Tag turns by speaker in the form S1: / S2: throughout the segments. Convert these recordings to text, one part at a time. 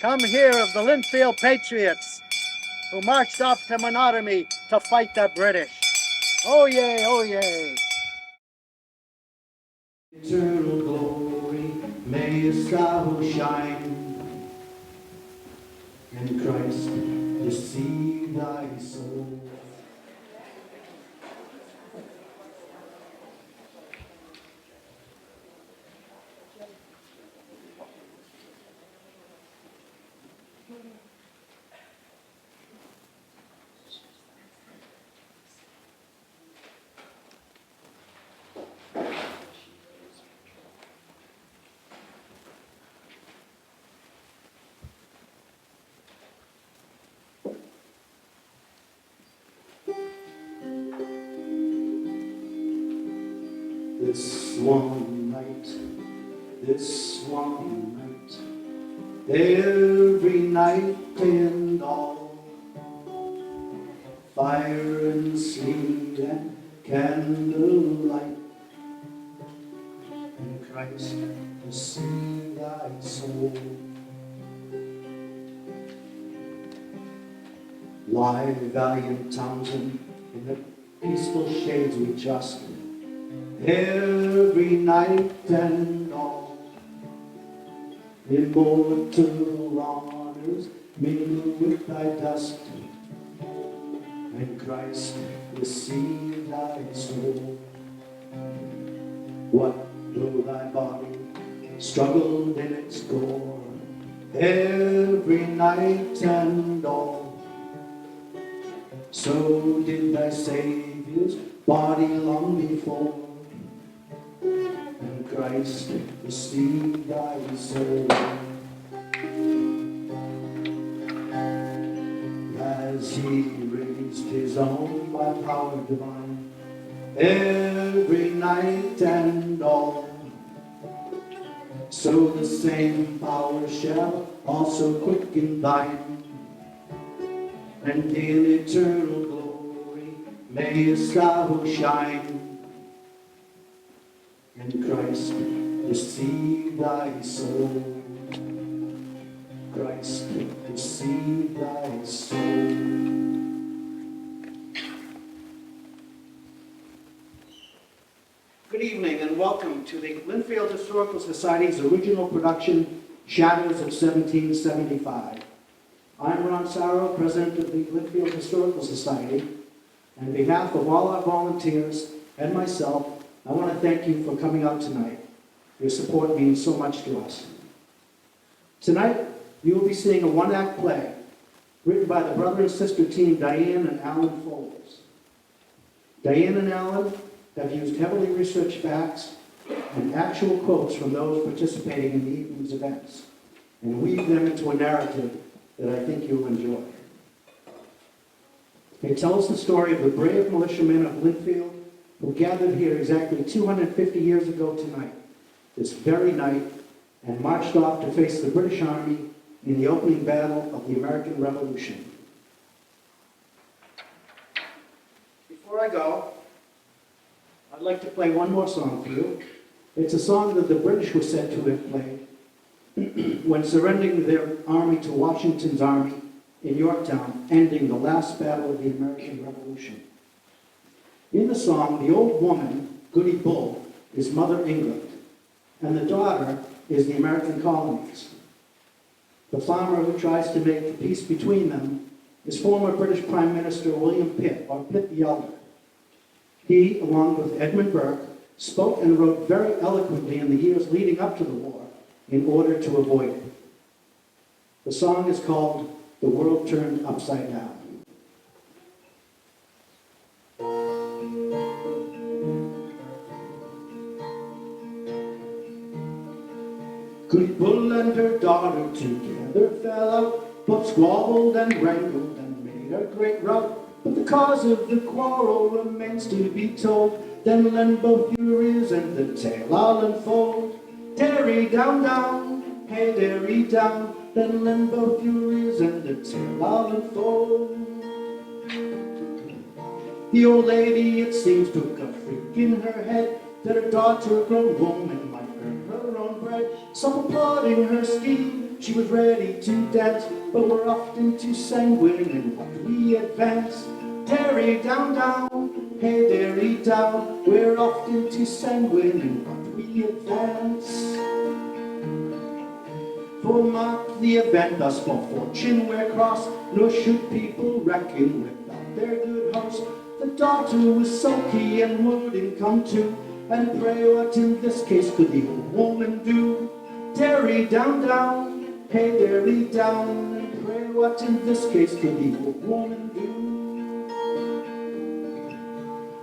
S1: Come hear of the Lynnfield Patriots, who marched off to Menotomy to fight the British. Oh yay, oh yay.
S2: Eternal glory, may your star shine, and Christ deceive thy soul. This one night, every night and all, fire and sleet and candlelight, and Christ receive thy soul. Lie valiant Townsend in the peaceful shades we trust, every night and all, immortal honors mingle with thy dust, and Christ receive thy soul. What though thy body struggled in its gore, every night and all, so did thy Savior's body long before, and Christ receive thy soul. As he raised his own by power divine, every night and all, so the same power shall also quicken thine, and in eternal glory may his star shine, and Christ receive thy soul. Christ receive thy soul. Good evening and welcome to the Lynnfield Historical Society's original production, Shadows of 1775. I'm Ron Sarro, president of the Lynnfield Historical Society. And on behalf of all our volunteers and myself, I want to thank you for coming out tonight. Your support means so much to us. Tonight, you will be seeing a one-act play written by the brother and sister team Dianne and Alan Foulds. Dianne and Alan have used heavily researched facts and actual quotes from those participating in the evening's events and weave them into a narrative that I think you'll enjoy. They tell us the story of the brave militiamen of Lynnfield who gathered here exactly 250 years ago tonight, this very night, and marched off to face the British Army in the opening battle of the American Revolution. Before I go, I'd like to play one more song for you. It's a song that the British were said to have played when surrendering their army to Washington's army in Yorktown, ending the last battle of the American Revolution. In the song, the old woman, Goody Bull, is Mother England, and the daughter is the American colonies. The farmer who tries to make the peace between them is former British Prime Minister William Pitt, or Pitt the Elder. He, along with Edmund Burke, spoke and wrote very eloquently in the years leading up to the war in order to avoid it. The song is called "The World Turned Upside Down." Goody Bull and her daughter together fell out, both squabbled and wrangled and made a great row. But the cause of the quarrel remains to be told. Then lend both your ears and the tale I'll unfold. Derry down, down, hey derry down. Then lend both your ears and the tale I'll unfold. The old lady, it seems, took a freak in her head that her daughter, a grown woman, might earn her own bread. Some applauding her scheme, She was ready to dance, but we're often too sanguine in what we advance. Derry down, down, hey Derry down, we're often too sanguine in what we advance. For mark the event thus for fortune we're cross, nor should people reckon without their good host. The daughter was sulky and wouldn't come to, and pray what in this case could the old woman do? Derry down, down, hey Derry down, and pray what in this case could the old woman do?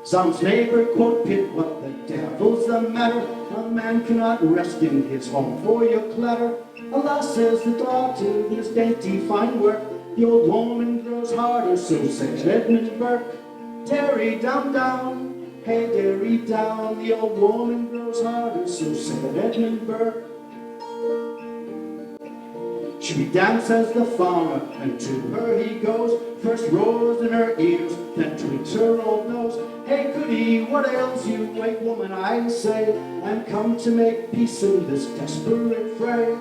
S2: Zounds neighbor, quote Pitt, what the devil's the matter? A man cannot rest in his home for your clatter. Alas, says the daughter, this dainty fine work, the old woman grows harder, so says Edmund Burke. Derry down, down, hey Derry down, the old woman grows harder, so said Edmund Burke. She dance as the farmer, and to her he goes, first roars in her ears, then tweaks her old nose. Hey goody, what ails you? Wait, woman, I say, I'm come to make peace in this desperate fray.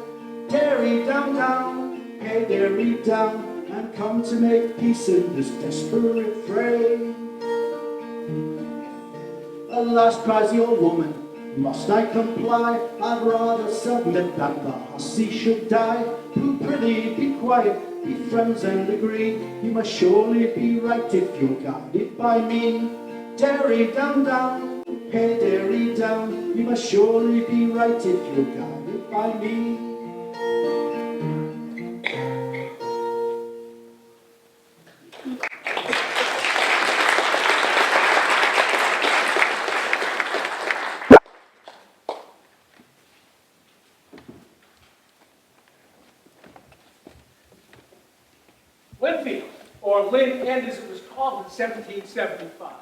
S2: Derry down, down, hey Derry down, I'm come to make peace in this desperate fray. Alas, cries the old woman, must I comply? I'd rather submit that the hussy should die. Pooh, prithee, be quiet, be friends and agree. You must surely be right if you're guided by me. Derry down, down, hey Derry down, you must surely be right if you're guided by me.
S3: Lynnfield, or Lynn End as it was called in 1775,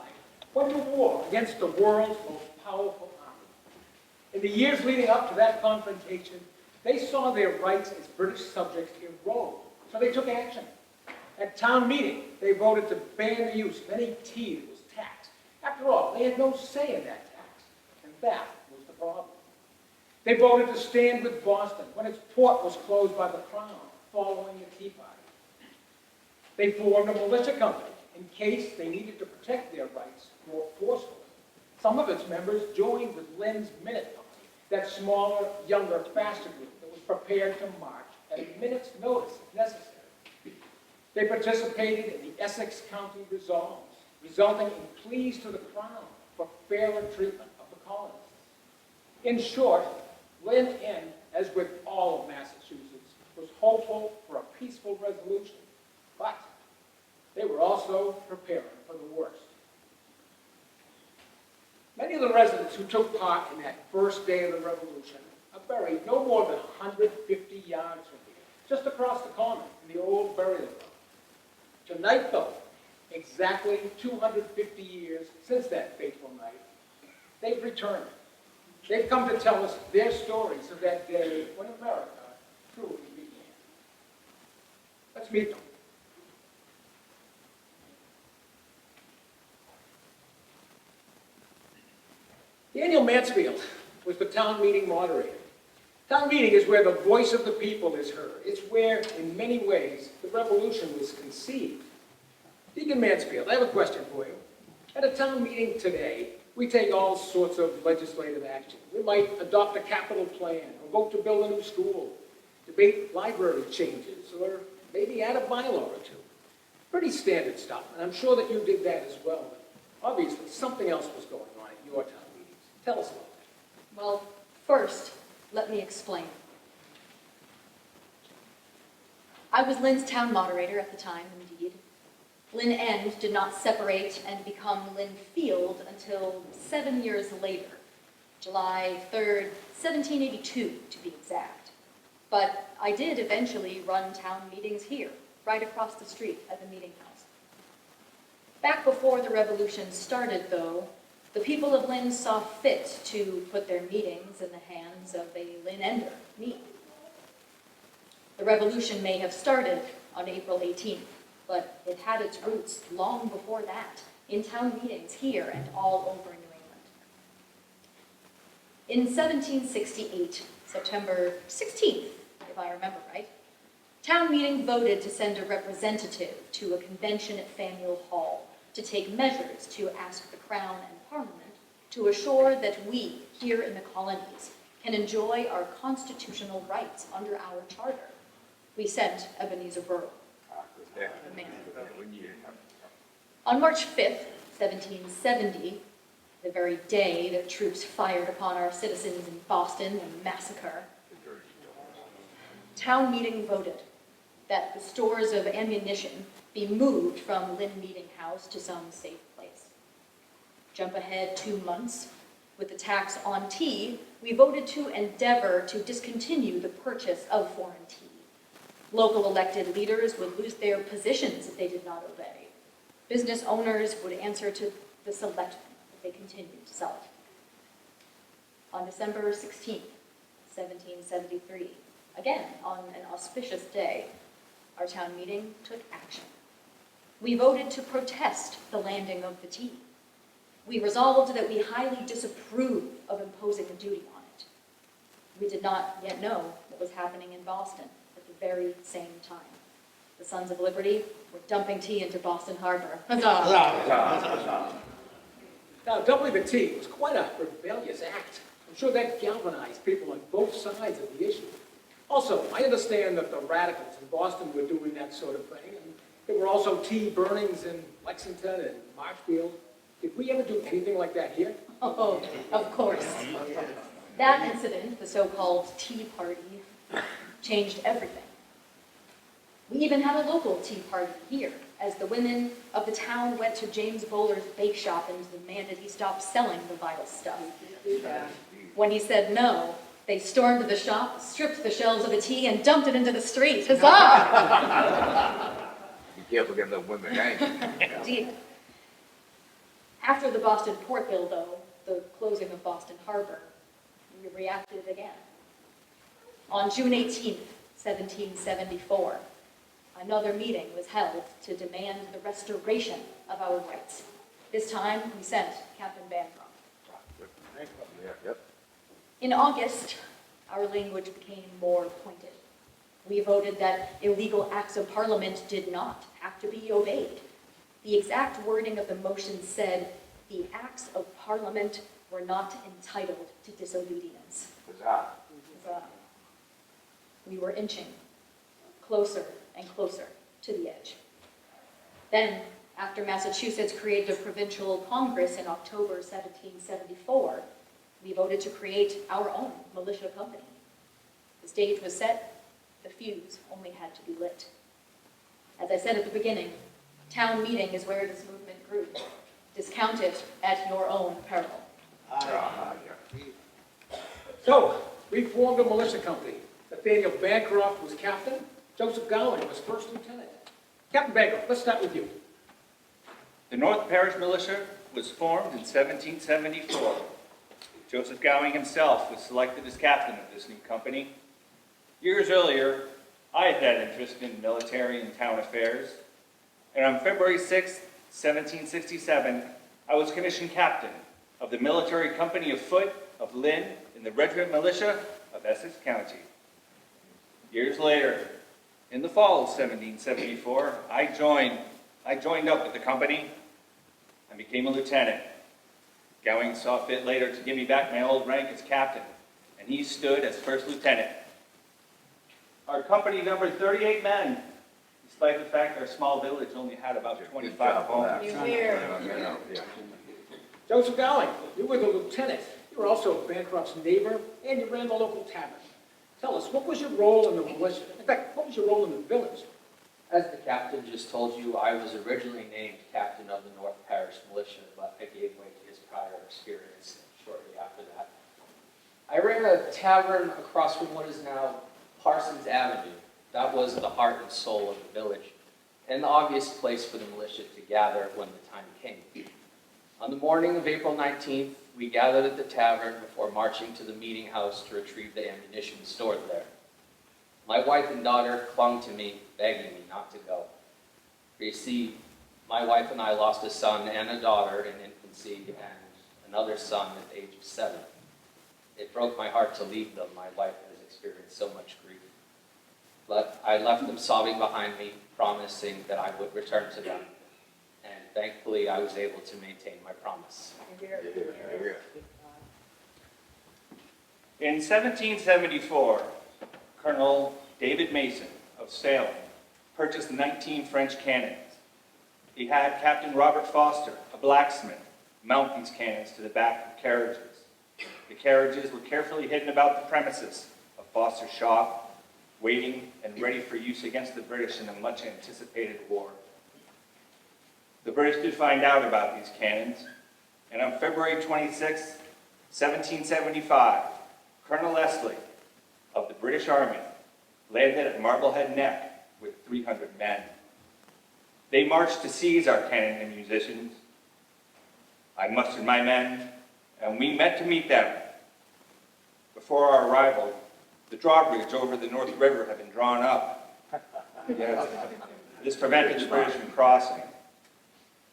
S3: went to war against the world's most powerful army. In the years leading up to that confrontation, they saw their rights as British subjects erode, so they took action. At town meeting, they voted to ban the use of any tea that was taxed. After all, they had no say in that tax, and that was the problem. They voted to stand with Boston when its port was closed by the Crown following the Tea Party. They formed a militia company in case they needed to protect their rights more forcefully. Some of its members joined with Lynn's Menotomy, that smaller, younger, faster group that was prepared to march at a minute's notice if necessary. They participated in the Essex County Resolves, resulting in pleas to the Crown for fairer treatment of the colonists. In short, Lynn End, as with all of Massachusetts, was hopeful for a peaceful resolution, but they were also preparing for the worst. Many of the residents who took part in that first day of the Revolution are buried no more than 150 yards from here, just across the corner in the old burial ground. Tonight, though, exactly 250 years since that fateful night, they've returned. They've come to tell us their stories of that day when America truly began. Let's meet them. Daniel Mansfield was the town meeting moderator. Town meeting is where the voice of the people is heard. It's where, in many ways, the revolution was conceived. Deacon Mansfield, I have a question for you. At a town meeting today, we take all sorts of legislative action. We might adopt a capital plan, or vote to build a new school, debate library changes, or maybe add a bylaw or two. Pretty standard stuff, and I'm sure that you did that as well. But obviously, something else was going on at your town meetings. Tell us about it.
S4: Well, first, let me explain. I was Lynn's town moderator at the time, indeed. Lynn End did not separate and become Lynnfield until 7 years later, July 3rd, 1782 to be exact. But I did eventually run town meetings here, right across the street at the meeting house. Back before the revolution started, though, the people of Lynn saw fit to put their meetings in the hands of a Lynn Ender, me. The revolution may have started on April 18th, but it had its roots long before that, in town meetings here and all over New England. In 1768, September 16th, if I remember right. Town meeting voted to send a representative to a convention at Faneuil Hall to take measures to ask the Crown and Parliament to assure that we, here in the colonies, can enjoy our constitutional rights under our charter. We sent Ebenezer Burrow, the man. On March 5th, 1770, the very day that troops fired upon our citizens in Boston in massacre, town meeting voted that the stores of ammunition be moved from Lynn Meeting House to some safe place. Jump ahead 2 months. With the tax on tea, we voted to endeavor to discontinue the purchase of foreign tea. Local elected leaders would lose their positions if they did not obey. Business owners would answer to the selectmen if they continued to sell it. On December 16th, 1773, again on an auspicious day, our town meeting took action. We voted to protest the landing of the tea. We resolved that we highly disapprove of imposing a duty on it. We did not yet know what was happening in Boston at the very same time. The Sons of Liberty were dumping tea into Boston Harbor. Huzzah!
S3: Now, doubling the tea was quite a rebellious act. I'm sure that galvanized people on both sides of the issue. Also, I understand that the radicals in Boston were doing that sort of thing, and there were also tea burnings in Lexington and Marshfield. Did we ever do anything like that here?
S4: Oh, of course. That incident, the so-called Tea Party, changed everything. We even had a local tea party here, as the women of the town went to James Bowler's bake shop and demanded he stop selling the vile stuff. When he said no, they stormed the shop, stripped the shelves of the tea, and dumped it into the street. Huzzah!
S5: Be careful getting the women angry.
S4: Indeed. After the Boston Port Bill, though, the closing of Boston Harbor, we reacted again. On June 18th, 1774, another meeting was held to demand the restoration of our rights. This time, we sent Captain Bancroft.
S5: Yep.
S4: In August, our language became more pointed. We voted that illegal acts of Parliament did not have to be obeyed. The exact wording of the motion said, "The acts of Parliament were not entitled to disobedience." We were inching closer and closer to the edge. Then, after Massachusetts created a provincial Congress in October 1774, we voted to create our own militia company. The stage was set, the fuse only had to be lit. As I said at the beginning, town meeting is where this movement grew. Discount it at your own peril.
S3: So, we formed a militia company. Nathaniel Bancroft was captain. Joseph Gowing was first lieutenant. Captain Bancroft, let's start with you.
S6: The North Parish Militia was formed in 1774. Joseph Gowing himself was selected as captain of this new company. Years earlier, I had had interest in military and town affairs, and on February 6, 1767, I was commissioned captain of the Military Company of Foot of Lynn in the Regiment Militia of Essex County. Years later, in the fall of 1774, I joined up with the company and became a lieutenant. Gowing saw fit later to give me back my old rank as captain, and he stood as first lieutenant. Our company numbered 38 men, despite the fact our small village only had about 25 homes.
S3: Joseph Gowing, you were the lieutenant. You were also Bancroft's neighbor, and you ran the local tavern. Tell us, what was your role in the militia? In fact, what was your role in the village?
S7: As the captain just told you, I was originally named captain of the North Parish Militia, but I gave way to his prior experience shortly after that. I ran a tavern across from what is now Parsons Avenue. That was the heart and soul of the village, and the obvious place for the militia to gather when the time came. On the morning of April 19th, we gathered at the tavern before marching to the meeting house to retrieve the ammunition stored there. My wife and daughter clung to me, begging me not to go. You see, my wife and I lost a son and a daughter in infancy and another son at the age of 7. It broke my heart to leave them. My wife has experienced so much grief. but I left them sobbing behind me, promising that I would return to them. And thankfully, I was able to maintain my promise.
S6: In 1774, Colonel David Mason of Salem purchased 19 French cannons. He had Captain Robert Foster, a blacksmith, mount these cannons to the back of carriages. The carriages were carefully hidden about the premises of Foster's shop, waiting and ready for use against the British in a much anticipated war. The British did find out about these cannons, and on February 26, 1775, Colonel Leslie of the British Army landed at Marblehead Neck with 300 men. They marched to seize our cannon and munitions. I mustered my men, and we met to meet them. Before our arrival, the drawbridge over the North River had been drawn up. Yes. This prevented the British from crossing.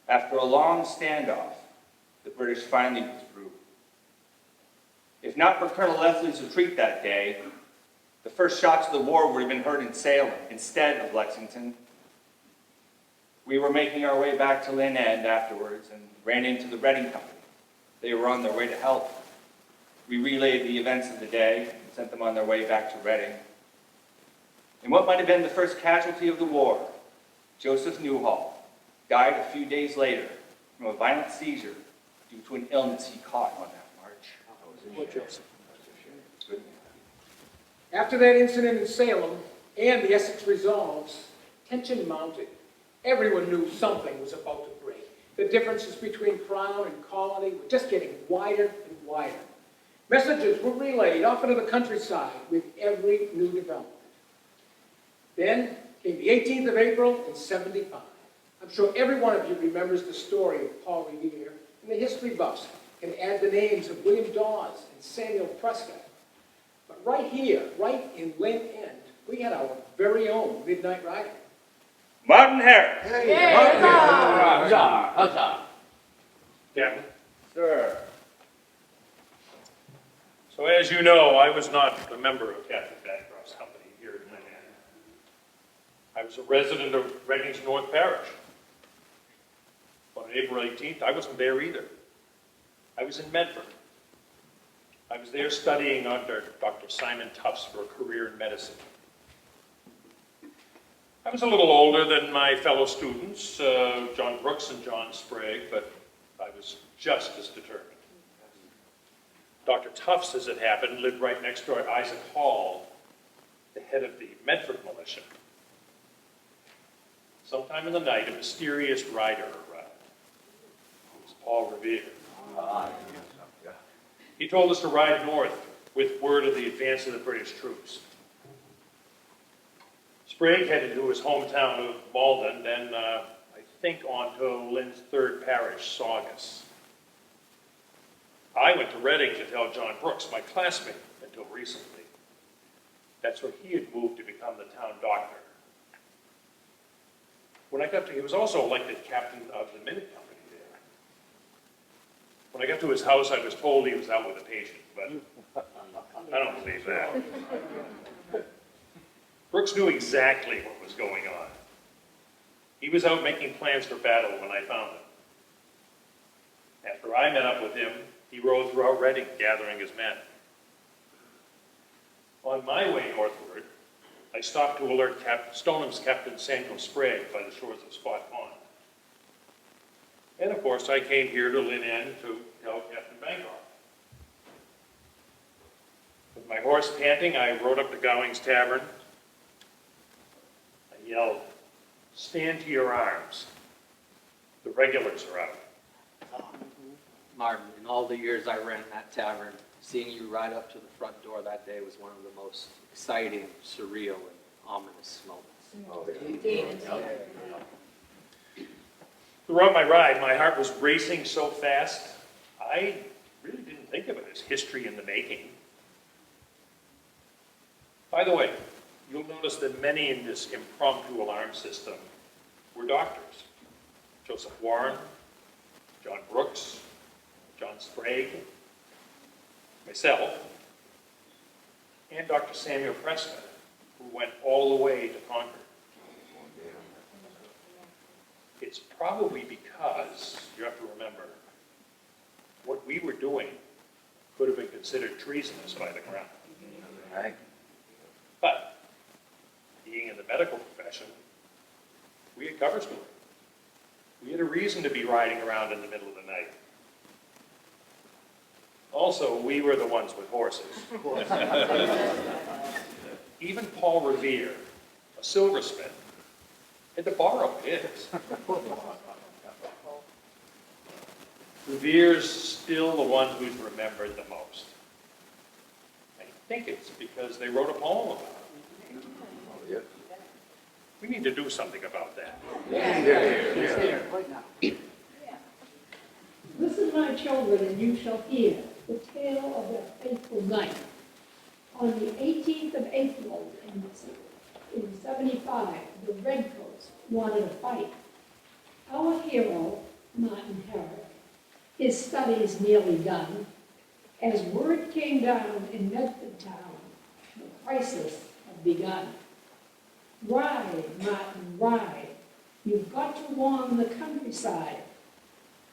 S6: After a long standoff, the British finally withdrew. If not for Colonel Leslie's retreat that day, the first shots of the war would have been heard in Salem instead of Lexington. We were making our way back to Lynn End afterwards and ran into the Reading Company. They were on their way to help. We relayed the events of the day and sent them on their way back to Reading. In what might have been the first casualty of the war, Joseph Newhall died a few days later from a violent seizure due to an illness he caught on that march.
S3: After that incident in Salem and the Essex resolves, tension mounted. Everyone knew something was about to break. The differences between Crown and Colony were just getting wider and wider. Messages were relayed off into the countryside with every new development. Then came the 18th of April in 75. I'm sure every one of you remembers the story of Paul Revere, and the history buffs can add the names of William Dawes and Samuel Prescott. But right here, right in Lynn End, we had our very own Midnight Rider.
S6: Martin Harris.
S8: Captain.
S6: Sir.
S8: So as you know, I was not a member of Captain Bancroft's company here at Lynn End. I was a resident of Reading's North Parish. On April 18th, I wasn't there either. I was in Medford. I was there studying under Dr. Simon Tufts for a career in medicine. I was a little older than my fellow students, John Brooks and John Sprague, but I was just as determined. Dr. Tufts, as it happened, lived right next door to Isaac Hall, the head of the Medford militia. Sometime in the night, a mysterious rider arrived. It was Paul Revere. He told us to ride north with word of the advance of the British troops. Sprague headed to his hometown of Malden, then I think on to Lynn's third parish, Saugus. I went to Reading to tell John Brooks, my classmate until recently. That's where he had moved to become the town doctor. When I got to, he was also elected captain of the Minute Company there. When I got to his house, I was told he was out with a patient, but I don't believe that. Brooks knew exactly what was going on. He was out making plans for battle when I found him. After I met up with him, he rode throughout Reading, gathering his men. On my way northward, I stopped to alert Stonham's Captain Samuel Sprague by the shores of Spot Pond. And of course, I came here to Lynn End to tell Captain Bancroft. With my horse panting, I rode up to Gowing's Tavern. I yelled, "Stand to your arms. The regulars are out."
S7: Martin, in all the years I ran that tavern, seeing you ride up to the front door that day was one of the most exciting, surreal, and ominous moments.
S8: Throughout my ride, my heart was racing so fast, I really didn't think of it as history in the making. By the way, you'll notice that many in this impromptu alarm system were doctors. Joseph Warren, John Brooks, John Sprague, myself, and Dr. Samuel Prescott, who went all all the way to Concord. It's probably because, you have to remember, what we were doing could have been considered treasonous by the Crown.
S5: Right.
S8: But, being in the medical profession, we had cover story. We had a reason to be riding around in the middle of the night. Also, we were the ones with horses. Even Paul Revere, a silversmith, had to borrow his. Revere's still the one who's remembered the most. I think it's because they wrote a poem about it.
S5: Oh, yeah.
S8: We need to do something about that.
S9: Listen, my children, and you shall hear the tale of their faithful knight. On the 18th of April in 75, the Redcoats wanted a fight. Our hero, Martin Herrick, his studies nearly done, as word came down in Medford town, the crisis had begun. Ride, Martin, ride. You've got to warn the countryside.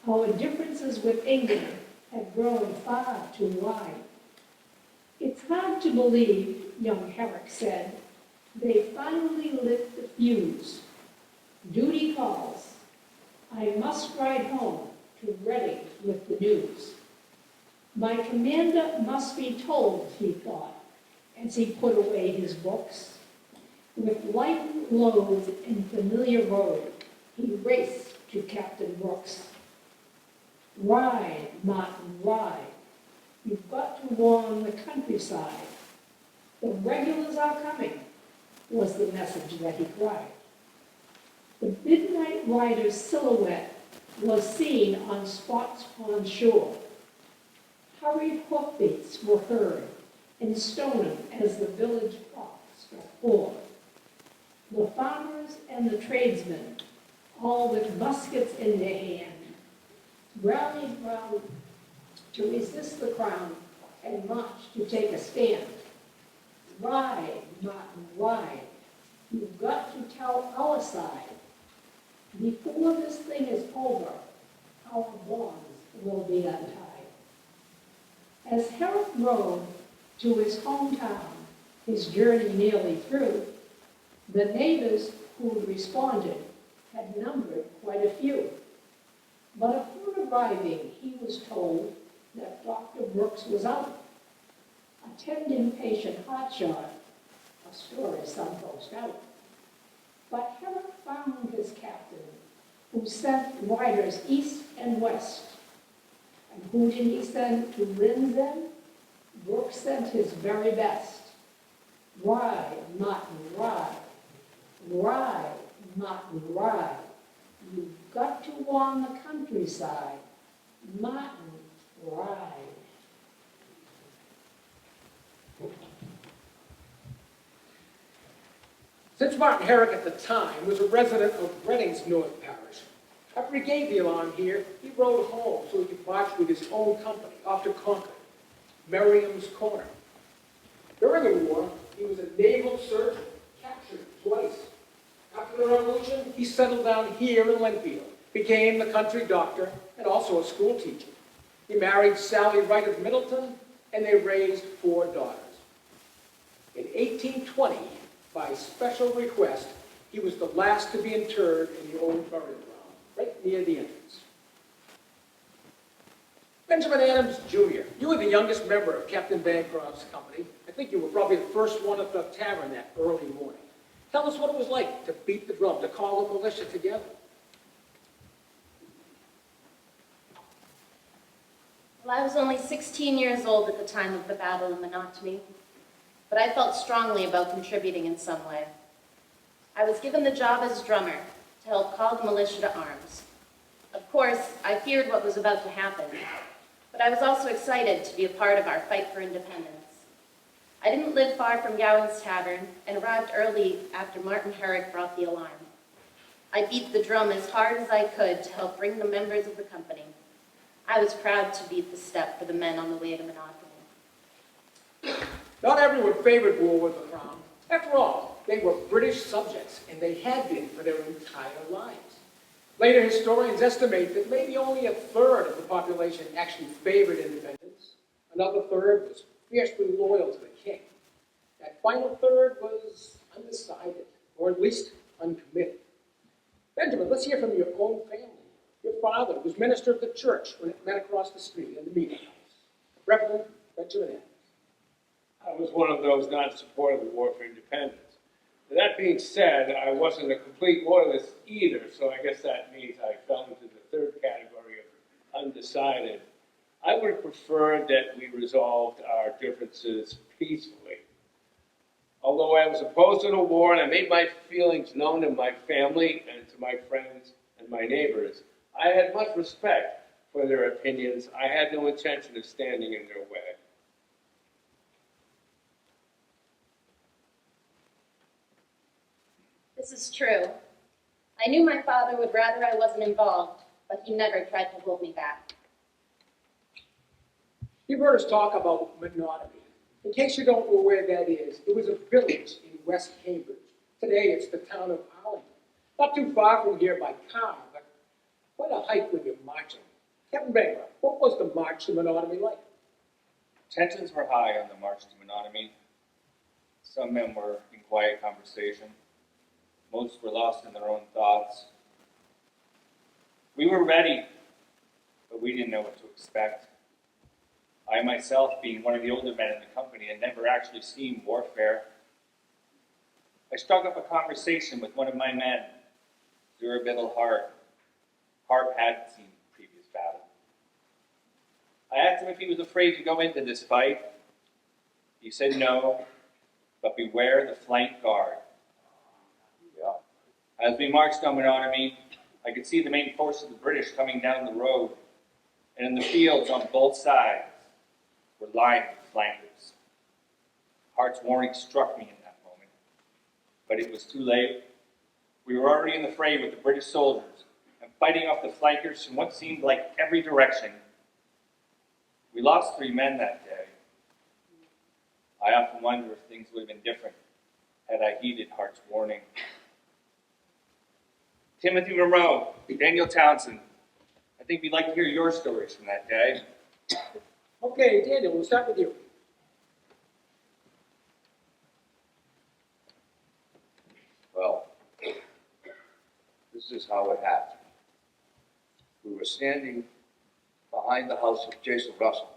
S9: Our differences with England have grown far too wide. It's hard to believe, young Herrick said, they finally lit the fuse. Duty calls. I must ride home to Reading with the news. My commander must be told, he thought, as he put away his books. With lightened load and familiar road, he raced to Captain Brooks. Ride, Martin, ride. You've got to warn the countryside. The regulars are coming, was the message that he cried. The midnight rider's silhouette was seen on Spots Pond shore. Hurried hoofbeats were heard in Stoneham as the village clock struck 4. The farmers and the tradesmen, all with muskets in their hand, rallied round to resist the crown and marched to take a stand. Ride, Martin, ride. You've got to tell our side. Before this thing is over, our bonds will be untied. As Herrick rode to his hometown, his journey nearly through, the neighbors who responded had numbered quite a few. But upon arriving, he was told that Dr. Brooks was out. Attend inpatient hotshot, a story some folks doubt. But Herrick found his captain, who sent riders east and west. And who did he send to Lynnfield? Brooks sent his very best. Ride, Martin, ride. Ride, Martin, ride. You've got to warn the countryside. Martin, ride.
S3: Since Martin Herrick at the time was a resident of Reading's North Parish, after he gave the alarm here, he rode home so he could march with his own company off to Concord, Merriam's Corner. During the war, he was a naval surgeon, captured twice. After the Revolution, he settled down here in Lynnfield, became the country doctor and also a school teacher. He married Sally Wright of Middleton, and they raised 4 daughters. In 1820, by special request, he was the last to be interred in the old burial ground, right near the entrance. Benjamin Adams, Jr., you were the youngest member of Captain Bancroft's company. I think you were probably the first one at the tavern that early morning. Tell us what it was like to beat the drum, to call the militia together.
S10: Well, I was only 16 years old at the time of the Battle of Menotomy, but I felt strongly about contributing in some way. I was given the job as drummer to help call the militia to arms. Of course, I feared what was about to happen, but I was also excited to be a part of our fight for independence. I didn't live far from Gowing's Tavern and arrived early after Martin Herrick brought the alarm. I beat the drum as hard as I could to help bring the members of the company. I was proud to beat the step for the men on the way to Menotomy.
S3: Not everyone favored war with the Crown. After all, They were British subjects, and they had been for their entire lives. Later historians estimate that maybe only a third of the population actually favored independence. Another third was fiercely loyal to the king. That final third was undecided, or at least uncommitted. Benjamin, let's hear from your own family. Your father was minister of the church when it met across the street in the meeting house. Reverend Benjamin Adams.
S11: I was one of those not in support of the war for independence. That being said, I wasn't a complete loyalist either, so I guess that means I fell into the third category of undecided. I would have preferred that we resolved our differences peacefully. Although I was opposed to the war and I made my feelings known to my family and to my friends and my neighbors, I had much respect for their opinions. I had no intention of standing in their way.
S10: This is true. I knew my father would rather I wasn't involved, but he never tried to hold me back.
S3: You've heard us talk about Menotomy. In case you don't know where that is, it was a village in West Cambridge. Today it's the town of Arlington. Not too far from here by car, but quite a hike when you're marching. Captain Bancroft, what was the march to Menotomy like?
S6: Tensions were high on the march to Menotomy. Some men were in quiet conversation. Most were lost in their own thoughts. We were ready, but we didn't know what to expect. I myself, being one of the older men in the company, had never actually seen warfare. I struck up a conversation with one of my men, Zerubbabel Hart. Hart had seen the previous battle. I asked him if he was afraid to go into this fight. He said no, but beware the flank guard. As we marched on Menotomy, I could see the main force of the British coming down the road, and in the fields on both sides were lined with flankers. Hart's warning struck me in that moment, but it was too late. We were already in the fray with the British soldiers and fighting off the flankers from what seemed like every direction. We lost 3 men that day. I often wonder if things would have been different had I heeded Hart's warning. Timothy Monroe, Daniel Townsend, I think we'd like to hear your stories from that day.
S3: Okay, Daniel, we'll start with you.
S5: Well, this is how it happened. We were standing behind the house of Jason Russell,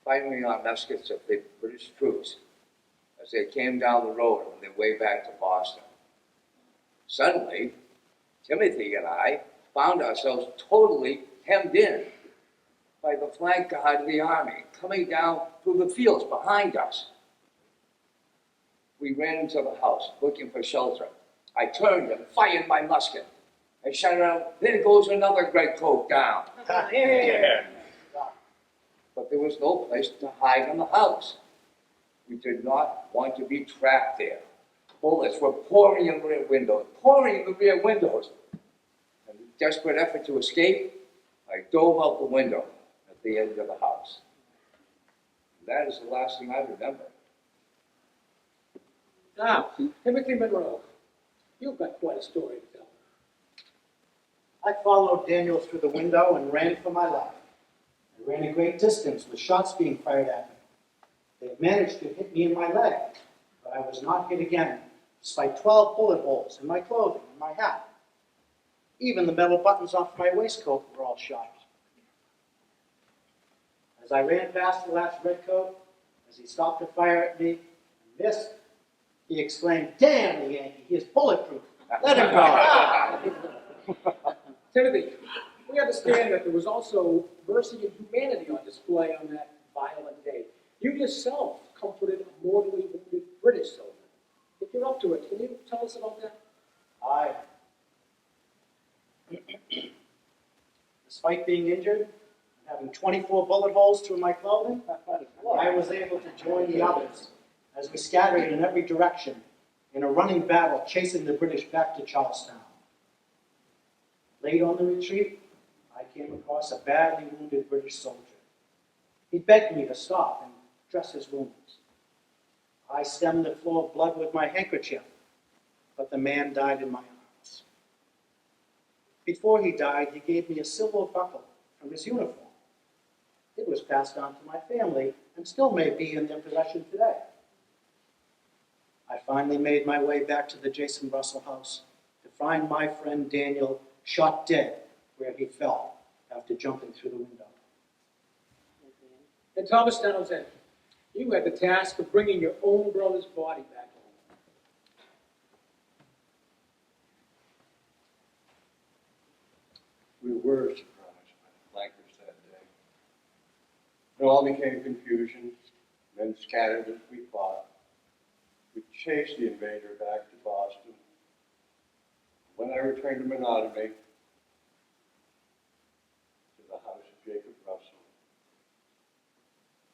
S5: firing on muskets of the British troops as they came down the road on their way back to Boston. Suddenly, Timothy and I found ourselves totally hemmed in by the flank guard of the army coming down through the fields behind us. We ran into the house looking for shelter. I turned and fired my musket. I shouted out, "There goes another greatcoat down."
S3: Yeah.
S5: But there was no place to hide in the house. We did not want to be trapped there. Bullets were pouring in the rear windows. In a desperate effort to escape, I dove out the window at the end of the house. And that is the last thing I remember.
S3: Now, Timothy Monroe, you've got quite a story to tell.
S2: I followed Daniel through the window and ran for my life. I ran a great distance with shots being fired at me. They managed to hit me in my leg, but I was not hit again, despite 12 bullet holes in my clothing and my hat. Even the metal buttons off my waistcoat were all shot. As I ran past the last redcoat, as he stopped to fire at me and missed, he exclaimed, "Damn the Yankee, he is bulletproof. Let him go."
S3: Timothy, we understand that there was also mercy and humanity on display on that violent day. You yourself comforted a mortally wounded British soldier. If you're up to it, can you tell us about that?
S2: Aye. Despite being injured and having 24 bullet holes through my clothing, I was able to join the others as we scattered in every direction in a running battle chasing the British back to Charlestown. Late on the retreat, I came across a badly wounded British soldier. He begged me to stop and dress his wounds. I stemmed the flow of blood with my handkerchief but the man died in my arms. Before he died, he gave me a silver buckle from his uniform. It was passed on to my family and still may be in their possession today. I finally made my way back to the Jason Russell house to find my friend Daniel shot dead where he fell after jumping through the window.
S3: And Thomas Townsend, you had the task of bringing your own brother's body back home.
S11: We were surprised by the flankers that day. It all became confusion, men scattered as we fought. We chased the invader back to Boston. When I returned to Menotomy, to the house of Jacob Russell,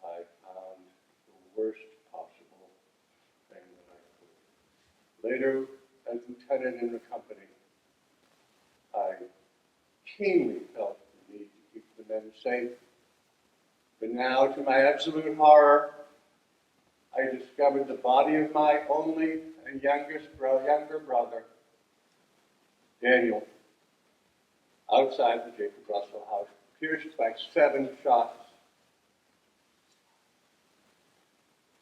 S11: I found the worst possible thing that I could. Later, as lieutenant in the company, I keenly felt the need to keep the men safe. But now, to my absolute horror, I discovered the body of my only and younger brother, Daniel, outside the Jacob Russell house, pierced by 7 shots.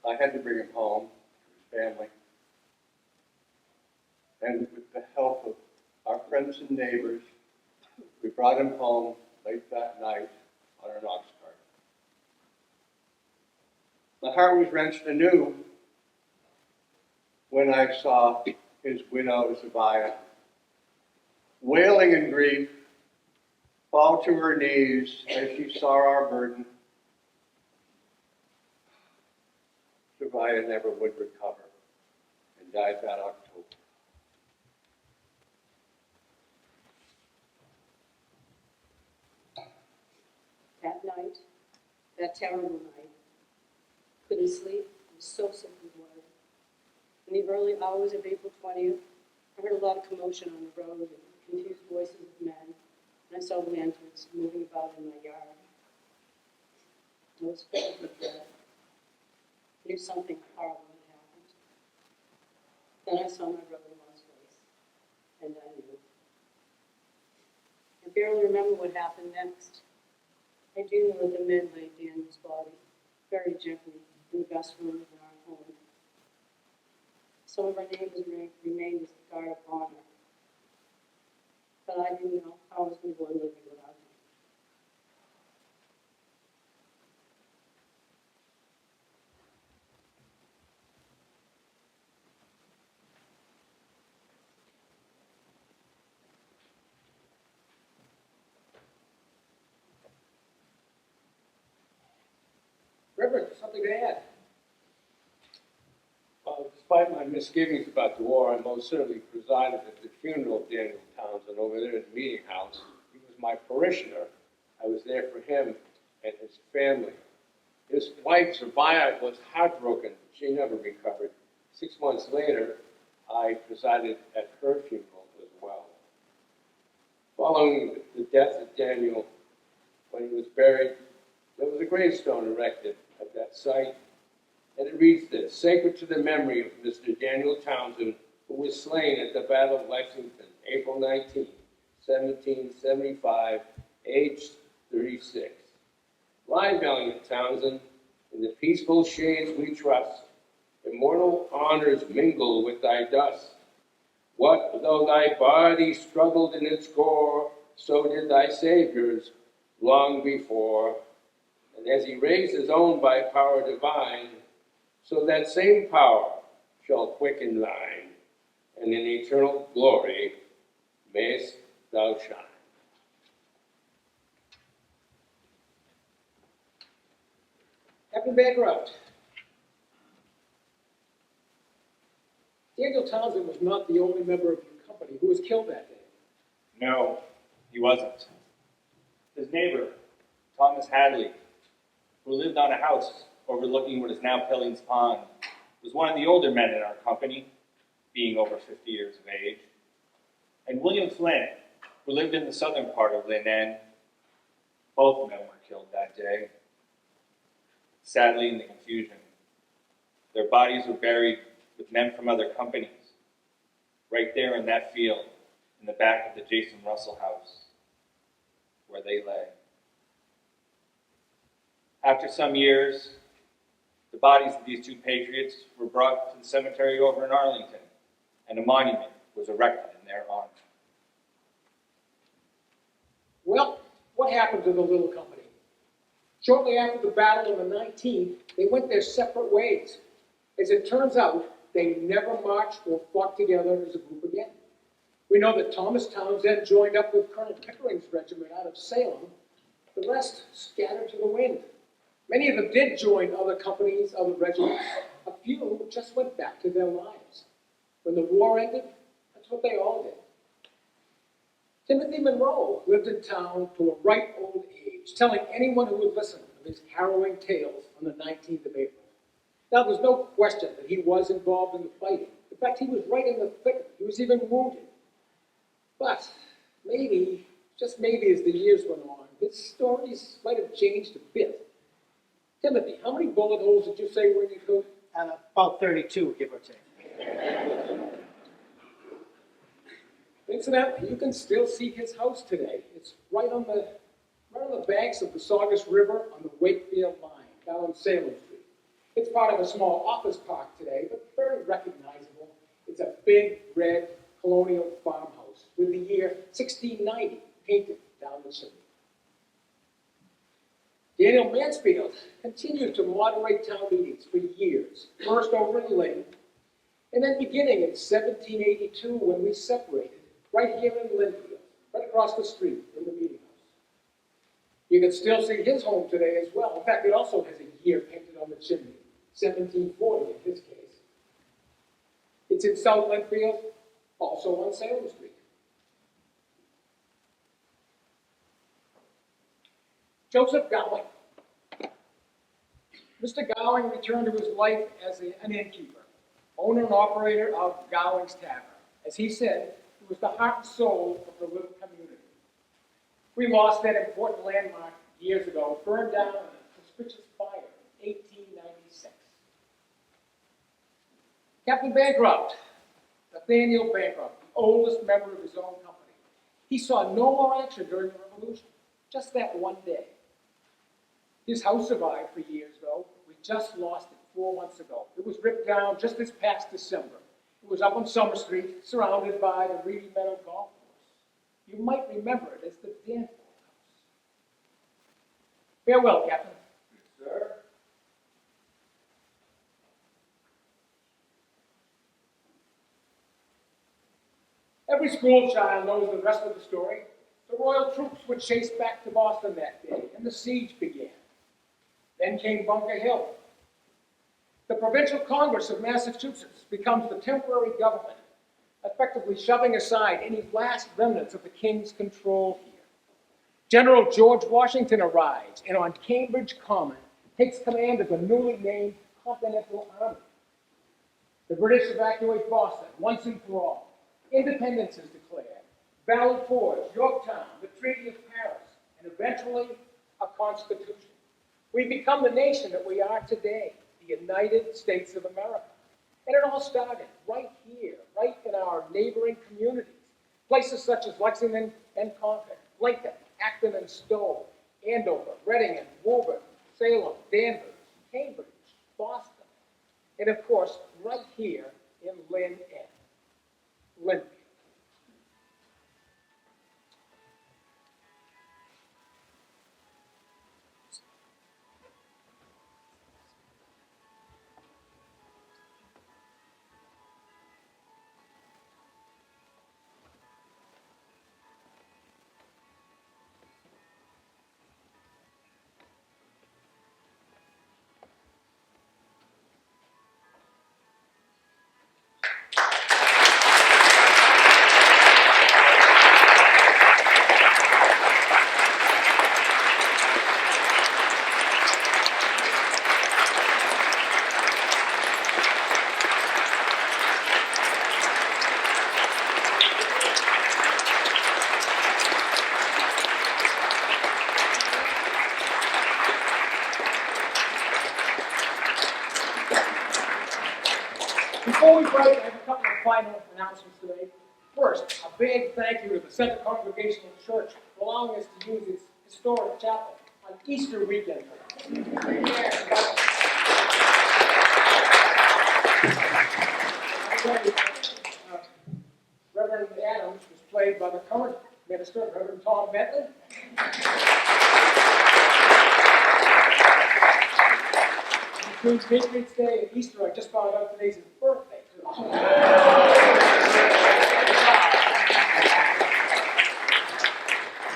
S11: I had to bring him home to his family. And with the help of our friends and neighbors, we brought him home late that night on an ox cart. My heart was wrenched anew when I saw his widow, Zabiah, wailing in grief, fall to her knees as she saw our burden. Zabiah never would recover and died that October.
S12: That night, that terrible night, couldn't sleep, I was so sick and worried. In the early hours of April 20th, I heard a lot of commotion on the road and confused voices of men, and I saw lanterns moving about in my yard. I was filled with dread. I knew something horrible had happened. Then I saw my brother-in-law's face, and I knew. I barely remember what happened next. I do know that the men laid Daniel's body very gently in the best room of our home. Some of our neighbors remained as a guard of honor, but I didn't know how I was going to go on living without him.
S3: Reverend, something to add?
S11: Despite my misgivings about the war, I most certainly presided at the funeral of Daniel Townsend over there in the meeting house. He was my parishioner. I was there for him and his family. His wife, Zabiah, was heartbroken. She never recovered. 6 months later, I presided at her funeral as well. Following the death of Daniel, when he was buried, there was a gravestone erected at that site. And it reads this: sacred to the memory of Mr. Daniel Townsend, who was slain at the Battle of Lexington, April 19, 1775, aged 36. Lie, valiant Townsend, in the peaceful shades we trust. Immortal honors mingle with thy dust. What though thy body struggled in its gore, so did thy Savior's long before. And as he raised his own by power divine, so that same power shall quicken thine, and in eternal glory mayst thou shine.
S3: Captain Bancroft. Daniel Townsend was not the only member of your company who was killed that day.
S6: No, he wasn't. His neighbor, Thomas Hadley, who lived on a house overlooking what is now Pillings Pond, was one of the older men in our company, being over 50 years of age. And William Flynn, who lived in the southern part of Lynn End, both men were killed that day. Sadly, in the confusion, their bodies were buried with men from other companies, right there in that field, in the back of the Jason Russell house, where they lay. After some years, the bodies of these two patriots were brought to the cemetery over in Arlington, and a monument was erected in their honor.
S3: Well, what happened to the little company? Shortly after the battle on the 19th, they went their separate ways. As it turns out, they never marched or fought together as a group again. We know that Thomas Townsend joined up with Colonel Pickering's regiment out of Salem. The rest scattered to the wind. Many of them did join other companies, other regiments. A few just went back to their lives. When the war ended, that's what they all did. Timothy Monroe lived in town to a ripe old age, telling anyone who would listen of his harrowing tales on the 19th of April. Now, there's no question that he was involved in the fighting. In fact, he was right in the thick of it. He was even wounded. But maybe, just maybe as the years went on, his stories might have changed a bit. Timothy, how many bullet holes did you say were in your coat?
S1: About 32, give or take.
S3: Incidentally, you can still see his house today. It's right on the banks of the Saugus River on the Wakefield line, down on Salem Street. It's part of a small office park today, but very recognizable. It's a big red colonial farmhouse with the year 1690 painted down the chimney. Daniel Mansfield continued to moderate town meetings for years, first over in Lynn, and then beginning in 1782 when we separated, right here in Lynnfield, right across the street in the meeting house. You can still see his home today as well. In fact, it also has a year painted on the chimney, 1740 in his case. It's in South Lynnfield, also on Salem Street. Joseph Gowing. Mr. Gowing returned to his life as an innkeeper, owner and operator of Gowing's Tavern. As he said, it was the heart and soul of the little community. We lost that important landmark years ago, burned down in a suspicious fire in 1896. Captain Bancroft, Nathaniel Bancroft, the oldest member of his own company. He saw no more action during the Revolution, just that one day. His house survived for years, though. We just lost it 4 months ago. It was ripped down just this past December. It was up on Summer Street, surrounded by the Reedy Meadow Golf Course. You might remember it as the Dianne Foulds house. Farewell, Captain.
S5: Yes, sir.
S3: Every school child knows the rest of the story. The royal troops were chased back to Boston that day, and the siege began. Then came Bunker Hill. The Provincial Congress of Massachusetts becomes the temporary government, effectively shoving aside any last remnants of the king's control here. General George Washington arrives, and on Cambridge Common takes command of the newly named Continental Army. The British evacuate Boston once and for all. Independence is declared. Valley Forge, Yorktown, the Treaty of Paris, and eventually a constitution. We become the nation that we are today, the United States of America. And it all started right here, right in our neighboring communities. Places such as Lexington and Concord, Lincoln, Acton and Stowe, Andover, Reading and Woburn, Salem, Danvers, Cambridge, Boston, and of course, right here in Lynnfield. final announcements today. First, a big thank you to the Centre Congregational Church for allowing us to use its historic chapel on Easter weekend. Reverend Adams was played by the current minister, Reverend Tom Bentley. Between Patriots Day and Easter, I just found out today's his birthday.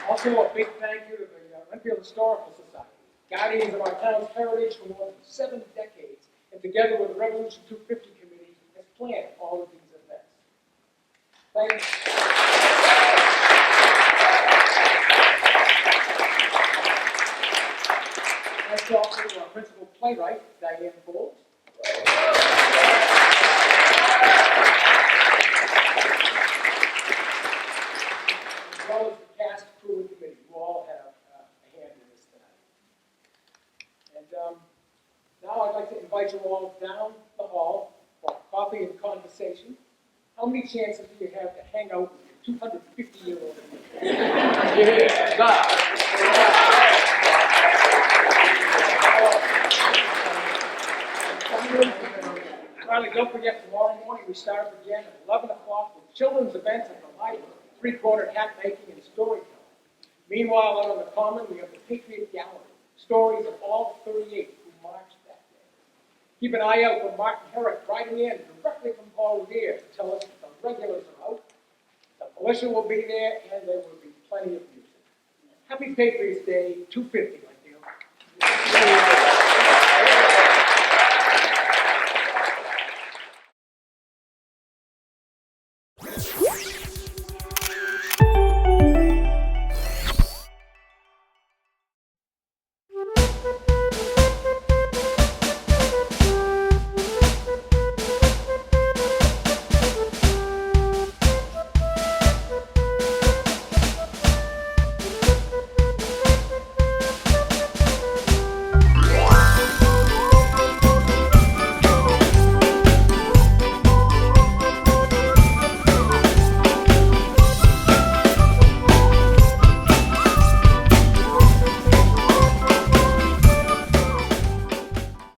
S3: Also, a big thank you to the Lynnfield Historical Society, guardians of our town's heritage for more than 7 decades, and together with the Revolution 250 Committee, has planned all of these events. Thanks. Thanks also to our principal playwright, Dianne Foulds. As well as the cast, crew, and committee, who all have a hand in this tonight. And now I'd like to invite you all down the hall for coffee and conversation. How many chances do you have to hang out with your 250-year-old? Finally, don't forget, tomorrow morning we start again at 11 o'clock with children's events at the library, three-quarter hat making and storytelling. Meanwhile, out on the common, we have the Patriot Gallery, stories of all 38 who marched that day. Keep an eye out for Martin Herrick writing in directly from Paul Revere to tell us that the regulars are out, the militia will be there, and there will be plenty of music. Happy Patriots Day 250.